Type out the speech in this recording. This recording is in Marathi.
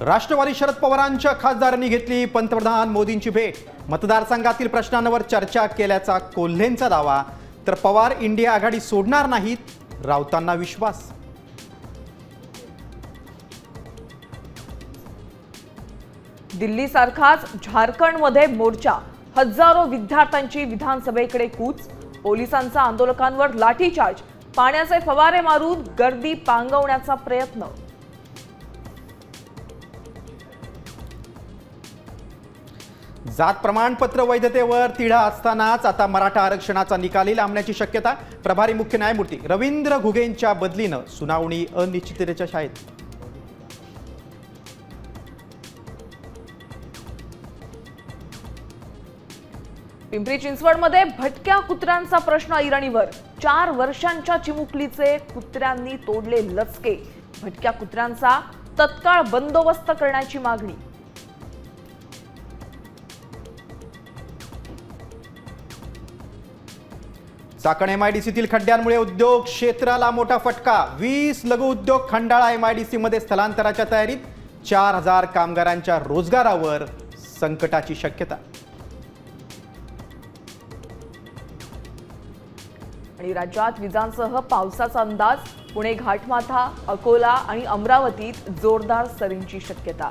राष्ट्रवादी शरद पवारांच्या खासदारांनी घेतली पंतप्रधान मोदींची भेट। मतदारसंघातील प्रश्नांवर चर्चा केल्याचा कोल्हेंचा दावा, तर पवार इंडिया आघाडी सोडणार नाहीत, राऊतांना विश्वास। दिल्ली सारखाच झारखंडमध्ये मोर्चा, हजारो विद्यार्थ्यांची विधानसभेकडे कूच, पोलिसांचा आंदोलकांवर लाठीचार्ज, पाण्याचे फवारे मारून गर्दी पांगवण्याचा प्रयत्न। जात प्रमाणपत्र वैधतेवर तिढा असतानाच आता मराठा आरक्षणाचा निकाल लांबण्याची शक्यता। प्रभारी मुख्य न्यायमूर्ती रवींद्र घुगेंच्या बदलीनं सुनावणी अनिश्चिततेच्या छायेत। पिंपरी चिंचवडमध्ये भटक्या कुत्र्यांचा प्रश्न ऐरणीवर, 4 वर्षांच्या चिमुकलीचे कुत्र्यांनी तोडले लचके, भटक्या कुत्र्यांचा तत्काळ बंदोबस्त करण्याची मागणी। चाकण एमआयडीसीतील खड्ड्यांमुळे उद्योग क्षेत्राला मोठा फटका, 20 लघु उद्योग खंडाळा एमआयडीसी मध्ये स्थलांतराच्या तयारीत, 4000 कामगारांच्या रोजगारावर संकटाची शक्यता। आणि राज्यात विजांसह पावसाचा अंदाज, पुणे घाटमाथा, अकोला आणि अमरावतीत जोरदार सरींची शक्यता।